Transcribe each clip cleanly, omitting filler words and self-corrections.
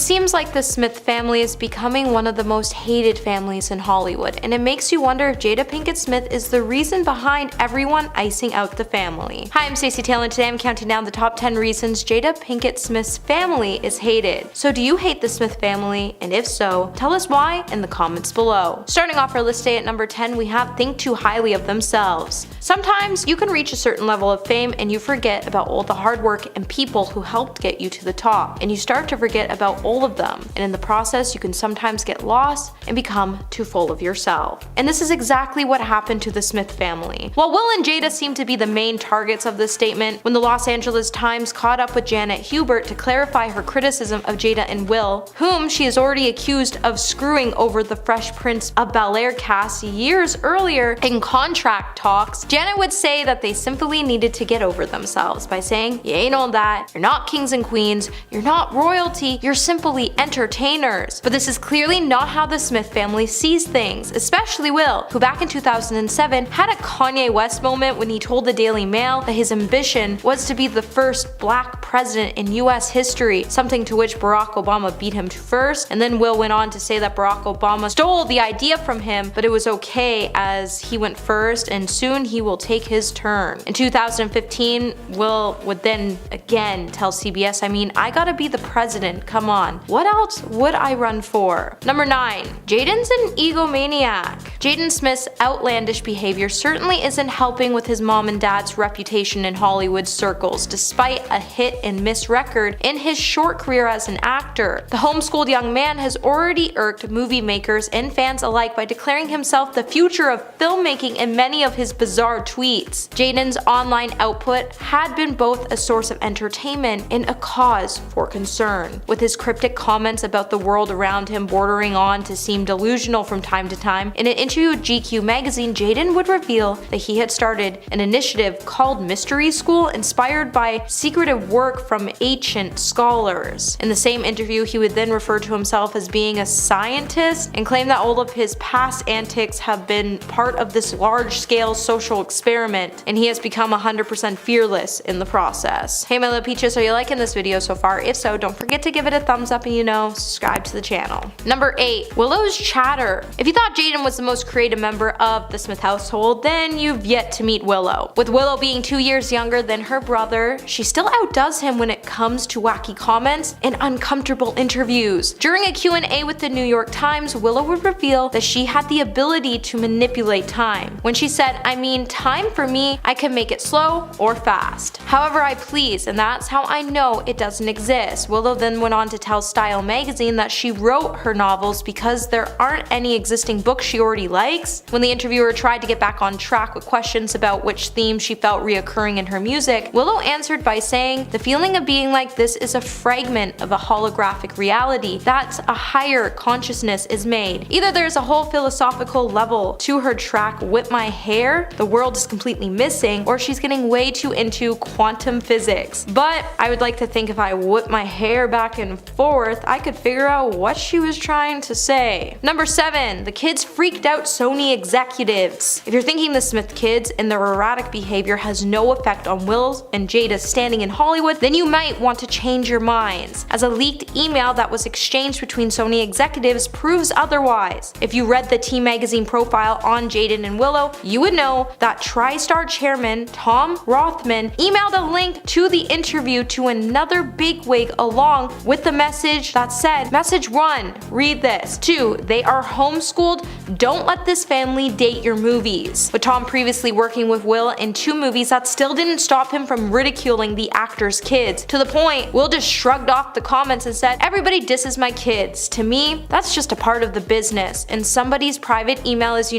seems like the Smith family is becoming one of the most hated families in Hollywood, and it makes you wonder if Jada Pinkett Smith is the reason behind everyone icing out the family. Hi, I'm Stacey Taylor, and today I'm counting down the top 10 reasons Jada Pinkett Smith's family is hated. So do you hate the Smith family? And if so, tell us why in the comments below. Starting off our list today at number 10, we have think too highly of themselves. Sometimes you can reach a certain level of fame and you forget about all the hard work and people who helped get you to the top, and you start to forget about all of them, and in the process you can sometimes get lost and become too full of yourself. And this is exactly what happened to the Smith family. While Will and Jada seem to be the main targets of this statement, when the Los Angeles Times caught up with Janet Hubert to clarify her criticism of Jada and Will, whom she is already accused of screwing over the Fresh Prince of Bel-Air cast years earlier in contract talks, Janet would say that they simply needed to get over themselves by saying, "You ain't all that, you're not kings and queens, you're not royalty, you're simply entertainers." But this is clearly not how the Smith family sees things, especially Will, who back in 2007 had a Kanye West moment when he told the Daily Mail that his ambition was to be the first black president in US history, something to which Barack Obama beat him to first, and then Will went on to say that Barack Obama stole the idea from him, but it was okay as he went first and soon he will take his turn. In 2015, Will would then again tell CBS, I gotta be the president, come on. What else would I run for? Number 9. Jaden's an egomaniac. Jaden Smith's outlandish behavior certainly isn't helping with his mom and dad's reputation in Hollywood circles, despite a hit and miss record in his short career as an actor. The homeschooled young man has already irked movie makers and fans alike by declaring himself the future of filmmaking in many of his bizarre tweets. Jaden's online output had been both a source of entertainment and a cause for concern, with his cryptic comments about the world around him bordering on to seem delusional from time to time. In an interview with GQ magazine, Jaden would reveal that he had started an initiative called Mystery School, inspired by secretive work from ancient scholars. In the same interview, he would then refer to himself as being a scientist and claim that all of his past antics have been part of this large-scale social experiment, and he has become 100% fearless in the process. Hey my little peaches, are you liking this video so far? If so, don't forget to give it a thumbs up and subscribe to the channel. Number 8. Willow's chatter. If you thought Jaden was the most creative member of the Smith household, then you've yet to meet Willow. With Willow being 2 years younger than her brother, she still outdoes him when it comes to wacky comments and uncomfortable interviews. During a Q&A with the New York Times, Willow would reveal that she had the ability to manipulate time. When she said, time for me, I can make it slow or fast. However I please, and that's how I know it doesn't exist. Willow then went on to tell Style magazine that she wrote her novels because there aren't any existing books she already likes. When the interviewer tried to get back on track with questions about which theme she felt reoccurring in her music, Willow answered by saying, "The feeling of being like this is a fragment of a holographic reality. That's a higher consciousness is made." Either there's a whole philosophical level to her track Whip My Hair, the world is completely missing, or she's getting way too into quantum physics. But I would like to think if I whip my hair back and forth, I could figure out what she was trying to say. Number 7. The kids freaked out Sony executives. If you're thinking the Smith kids and their erratic behavior has no effect on Will's and Jada's standing in Hollywood, then you might want to change your minds, as a leaked email that was exchanged between Sony executives proves otherwise. If you read the T magazine profile on Jaden and Willow, you would know that TriStar chairman Tom Rothman emailed a link to the interview to another bigwig along with the message that said, "Message 1, read this. 2, they are homeschooled, don't let this family date your movies." With Tom previously working with Will in 2 movies, that still didn't stop him from ridiculing the actor's kids. To the point, Will just shrugged off the comments and said, "Everybody disses my kids. To me, that's just a part of the business, and somebody's private email is,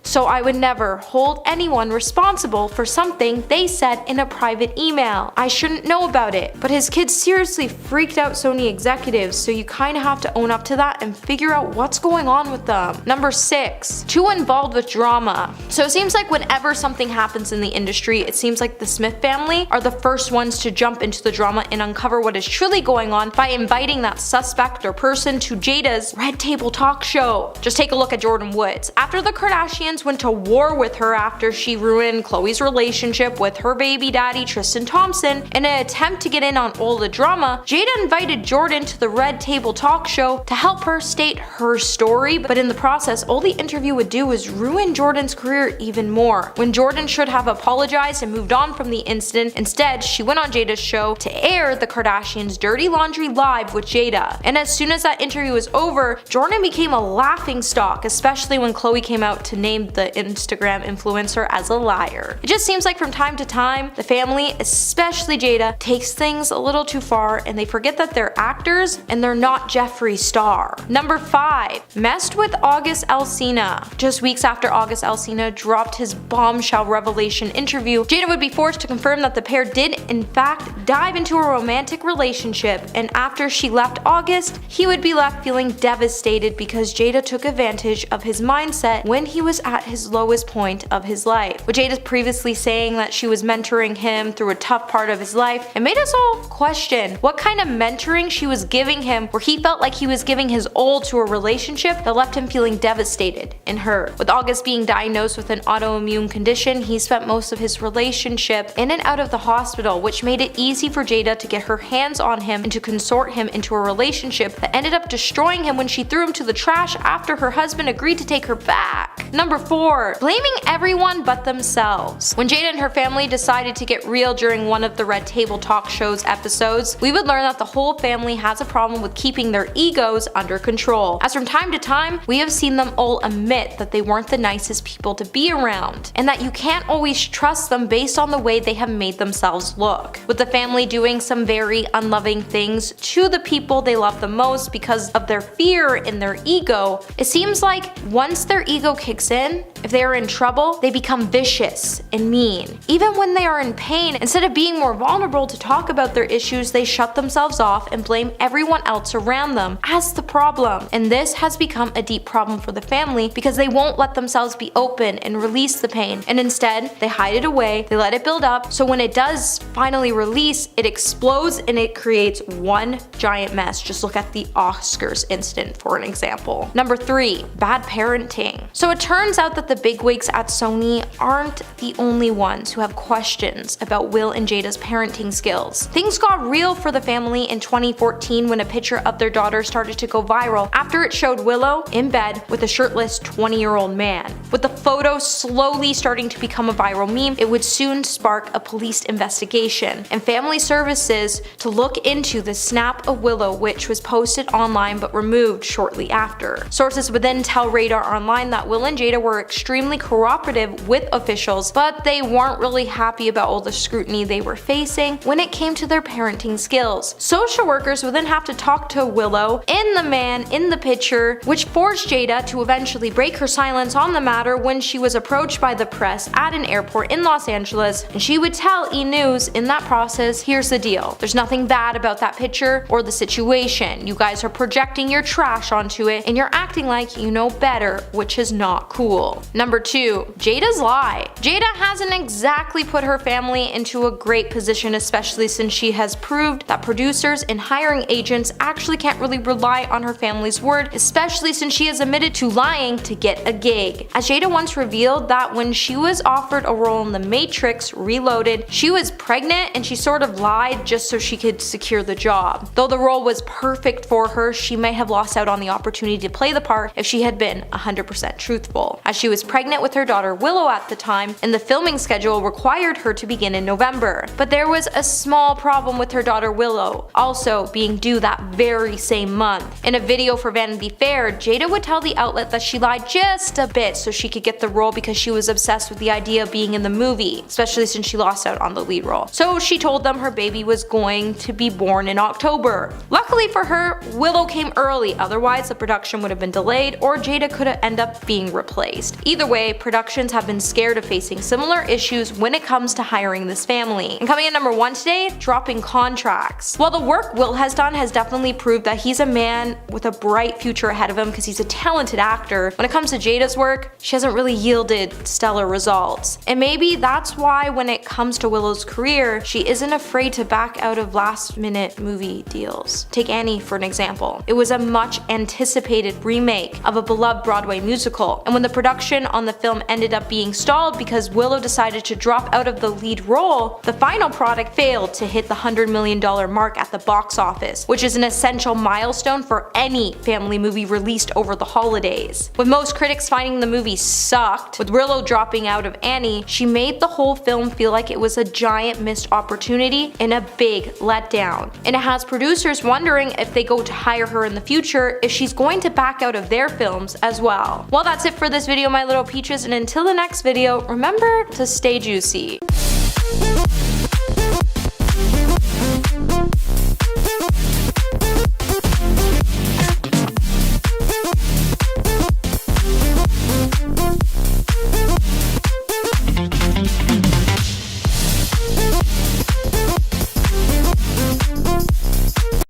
so I would never hold anyone responsible for something they said in a private email. I shouldn't know about it." But his kids seriously freaked out Sony executives, so you kinda have to own up to that and figure out what's going on with them. Number 6. Too involved with drama. So it seems like whenever something happens in the industry, it seems like the Smith family are the first ones to jump into the drama and uncover what is truly going on by inviting that suspect or person to Jada's Red Table Talk show. Just take a look at Jordan Woods. After the Kardashians Kardashians went to war with her after she ruined Khloe's relationship with her baby daddy Tristan Thompson. In an attempt to get in on all the drama, Jada invited Jordan to the Red Table Talk show to help her state her story, but in the process, all the interview would do was ruin Jordan's career even more. When Jordan should have apologized and moved on from the incident, instead, she went on Jada's show to air the Kardashians' dirty laundry live with Jada. And as soon as that interview was over, Jordan became a laughingstock, especially when Khloe came out to name the Instagram influencer as a liar. It just seems like from time to time, the family, especially Jada, takes things a little too far and they forget that they're actors and they're not Jeffree Star. Number 5. Messed with August Alsina. Just weeks after August Alsina dropped his bombshell revelation interview, Jada would be forced to confirm that the pair did in fact dive into a romantic relationship, and after she left August, he would be left feeling devastated because Jada took advantage of his mindset when he was at his lowest point of his life. With Jada previously saying that she was mentoring him through a tough part of his life, it made us all question what kind of mentoring she was giving him where he felt like he was giving his all to a relationship that left him feeling devastated in her. With August being diagnosed with an autoimmune condition, he spent most of his relationship in and out of the hospital, which made it easy for Jada to get her hands on him and to consort him into a relationship that ended up destroying him when she threw him to the trash after her husband agreed to take her back. Number 4. Blaming everyone but themselves. When Jada and her family decided to get real during one of the Red Table Talk show's episodes, we would learn that the whole family has a problem with keeping their egos under control, as from time to time, we have seen them all admit that they weren't the nicest people to be around, and that you can't always trust them based on the way they have made themselves look. With the family doing some very unloving things to the people they love the most because of their fear and their ego, it seems like once their ego kicks in, if they are in trouble, they become vicious and mean. Even when they are in pain, instead of being more vulnerable to talk about their issues, they shut themselves off and blame everyone else around them as the problem. And this has become a deep problem for the family because they won't let themselves be open and release the pain. And instead, they hide it away, they let it build up, so when it does finally release, it explodes and it creates one giant mess. Just look at the Oscars incident for an example. Number 3. Bad parenting. So it turns out that the bigwigs at Sony aren't the only ones who have questions about Will and Jada's parenting skills. Things got real for the family in 2014 when a picture of their daughter started to go viral after it showed Willow in bed with a shirtless 20-year-old man. With the photo slowly starting to become a viral meme, it would soon spark a police investigation and family services to look into the snap of Willow, which was posted online but removed shortly after. Sources would then tell Radar Online that Will and Jada were extremely cooperative with officials, but they weren't really happy about all the scrutiny they were facing when it came to their parenting skills. Social workers would then have to talk to Willow and the man in the picture, which forced Jada to eventually break her silence on the matter when she was approached by the press at an airport in Los Angeles, and she would tell E! News in that process, "Here's the deal. There's nothing bad about that picture or the situation. You guys are projecting your trash onto it and you're acting like you know better, which is not cool." Number 2. Jada's lie. Jada hasn't exactly put her family into a great position, especially since she has proved that producers and hiring agents actually can't really rely on her family's word, especially since she has admitted to lying to get a gig. As Jada once revealed that when she was offered a role in The Matrix Reloaded, she was pregnant and she sort of lied just so she could secure the job. Though the role was perfect for her, she may have lost out on the opportunity to play the part if she had been 100% truthful, as she was pregnant with her daughter Willow at the time, and the filming schedule required her to begin in November. But there was a small problem with her daughter Willow also being due that very same month. In a video for Vanity Fair, Jada would tell the outlet that she lied just a bit so she could get the role because she was obsessed with the idea of being in the movie, especially since she lost out on the lead role. So she told them her baby was going to be born in October. Luckily for her, Willow came early, otherwise the production would have been delayed or Jada could have ended up being replaced. Either way, productions have been scared of facing similar issues when it comes to hiring this family. And coming in number 1 today, dropping contracts. While the work Will has done has definitely proved that he's a man with a bright future ahead of him because he's a talented actor, when it comes to Jada's work, she hasn't really yielded stellar results. And maybe that's why when it comes to Willow's career, she isn't afraid to back out of last-minute movie deals. take Annie for an example. It was a much anticipated remake of a beloved Broadway musical, and when the production on the film ended up being stalled because Willow decided to drop out of the lead role, the final product failed to hit the $100 million mark at the box office, which is an essential milestone for any family movie released over the holidays. With most critics finding the movie sucked, with Willow dropping out of Annie, she made the whole film feel like it was a giant missed opportunity and a big letdown. And it has producers wondering if they go to hire her in the future, if she's going to back out of their films as well. Well, that's it for this video, my little peaches, and until the next video, remember to stay juicy.